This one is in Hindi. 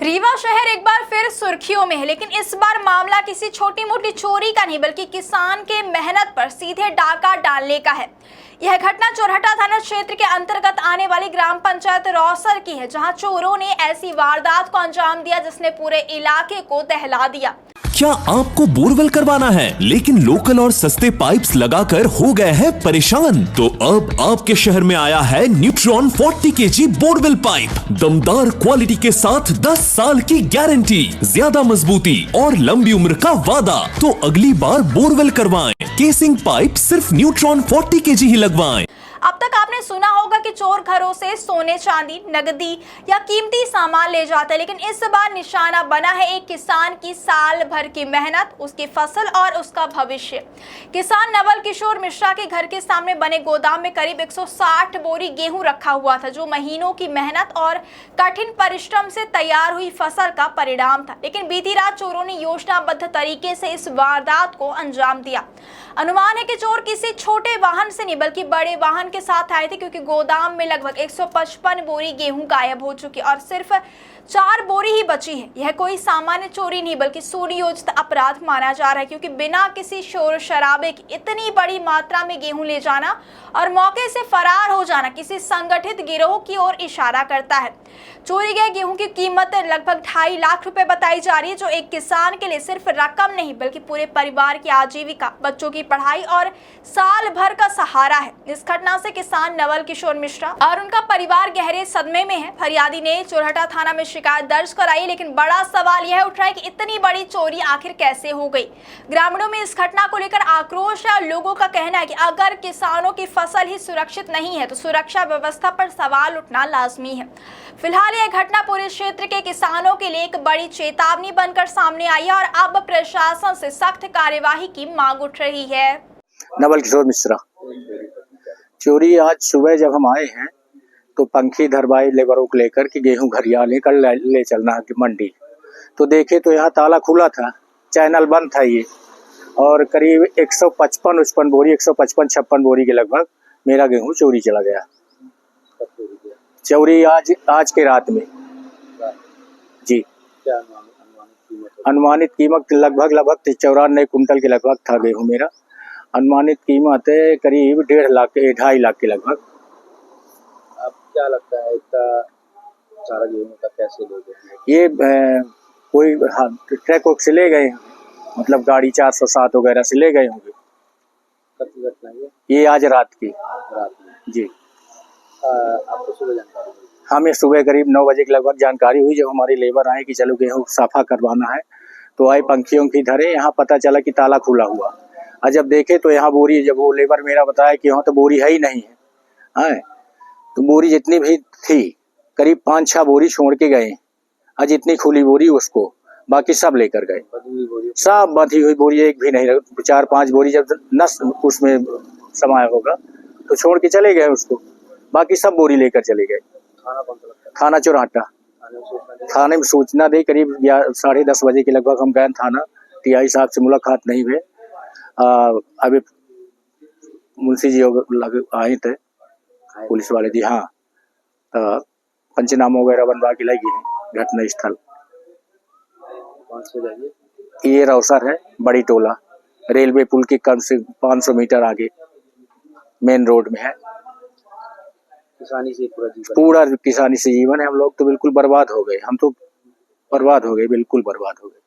रीवा शहर एक बार फिर सुर्खियों में है, लेकिन इस बार मामला किसी छोटी मोटी चोरी का नहीं बल्कि किसान के मेहनत पर सीधे डाका डालने का है। यह घटना चोरहटा थाना क्षेत्र के अंतर्गत आने वाली ग्राम पंचायत रौसर की है, जहां चोरों ने ऐसी वारदात को अंजाम दिया जिसने पूरे इलाके को दहला दिया। क्या आपको बोरवेल करवाना है लेकिन लोकल और सस्ते पाइप्स लगाकर हो गए हैं परेशान? तो अब आपके शहर में आया है न्यूट्रॉन 40 kg बोरवेल पाइप। दमदार क्वालिटी के साथ 10 साल की गारंटी, ज्यादा मजबूती और लंबी उम्र का वादा। तो अगली बार बोरवेल करवाएं, केसिंग पाइप सिर्फ न्यूट्रॉन 40 kg ही लगवाएं। अब तक आपने सुना होगा कि चोर घरों से सोने चांदी, नगदी या कीमती सामान ले जाते हैं, लेकिन इस बार निशाना बना है एक किसान की साल भर की मेहनत, उसकी फसल और उसका भविष्य। किसान नवल किशोर मिश्रा के घर के सामने बने गोदाम में करीब 160 बोरी गेहूं रखा हुआ था, जो महीनों की मेहनत और कठिन परिश्रम से तैयार हुई फसल का परिणाम था। लेकिन बीती रात चोरों ने योजनाबद्ध तरीके से इस वारदात को अंजाम दिया। अनुमान है कि चोर किसी छोटे वाहन से नहीं बल्कि बड़े वाहन के साथ आए थे, क्योंकि गोदाम में लगभग 155 बोरी गेहूं गायब हो चुकी और सिर्फ 4 बोरी ही बची है। यह कोई सामान्य चोरी नहीं बल्कि सुनियोजित अपराध माना जा रहा है, क्योंकि बिना किसी शोर शराबे की इतनी बड़ी मात्रा में गेहूं ले जाना और मौके से फरार हो जाना किसी संगठित गिरोह की ओर इशारा करता है। चोरी गए गेहूं की कीमत लगभग 2.5 लाख रुपए बताई जा रही है, जो एक किसान के लिए सिर्फ रकम नहीं बल्कि पूरे परिवार की आजीविका, बच्चों की पढ़ाई और साल भर का सहारा है। इस घटना से किसान नवल किशोर मिश्रा और उनका परिवार गहरे सदमे में है। फरियादी ने चोरहटा थाना में शिकायत दर्ज कराई, लेकिन बड़ा सवाल यह उठ रहा है कि इतनी बड़ी चोरी आखिर कैसे हो गई। ग्रामीणों में इस घटना को लेकर आक्रोश है और लोगों का कहना है कि अगर किसानों की फसल ही सुरक्षित नहीं है तो सुरक्षा व्यवस्था पर सवाल उठना लाजमी है। फिलहाल यह घटना पूरे क्षेत्र के किसानों के लिए एक बड़ी चेतावनी बनकर सामने आई है और अब प्रशासन से सख्त कार्यवाही की मांग उठ रही है। नवल किशोर मिश्रा। चोरी आज सुबह जब हम आए हैं तो पंखी धरवाई लेबरों को लेकर कि गेहूं घरिया लेकर ले चलना है मंडी, तो देखे तो यहाँ ताला खुला था, चैनल बंद था ये, और करीब 155 बोरी 155-56 बोरी के लगभग मेरा गेहूं चोरी चला गया। चोरी आज के रात में जी। क्या अनुमानित कीमत लगभग 94 कुंटल के लगभग था गेहूं मेरा। अनुमानित कीमत है करीब 2.5 लाख के लगभग। अब क्या लगता है इसका सारा गेहूं का कैसे ले गए? ये कोई ट्रक से ले गए, मतलब गाड़ी 407 वगैरह से ले गए होंगे। कब की घटना ये आज रात की रात में जी। आपको सुबह जानकारी हुई? हमें सुबह करीब 9 बजे के लगभग जानकारी हुई, जब हमारे लेबर आए कि चलो गेहूँ साफा करवाना है, तो आए पंखियों की धरे, यहाँ पता चला कि ताला खुला हुआ। और जब देखे तो यहाँ बोरी, जब वो लेबर मेरा बताया कि यहाँ तो बोरी है ही नहीं है, तो बोरी जितनी भी थी करीब 5-6 बोरी छोड़ के गए, और जितनी खुली बोरी उसको बाकी सब लेकर गए। सब बंधी हुई बोरी एक भी नहीं, 4-5 बोरी जब नस उसमें समाया होगा तो छोड़ के चले गए उसको, बाकी सब बोरी लेकर चले गए। थाना चोरहटा। थाने में सूचना दी करीब 10:30 बजे के लगभग हम गए थाना। टीआई साहब से मुलाकात नहीं हुई। अभी मुंशी जी आए थे पुलिस वाले जी, हाँ, पंचनामा वगैरह बनवा के लगी है घटना स्थल। ये रौसर है, बड़ी टोला, रेलवे पुल के कम से 500 मीटर आगे मेन रोड में है। किसानी से पूरा किसानी से जीवन है। हम लोग तो बिल्कुल बर्बाद हो गए, हम तो बर्बाद हो गए, बिल्कुल बर्बाद हो गए।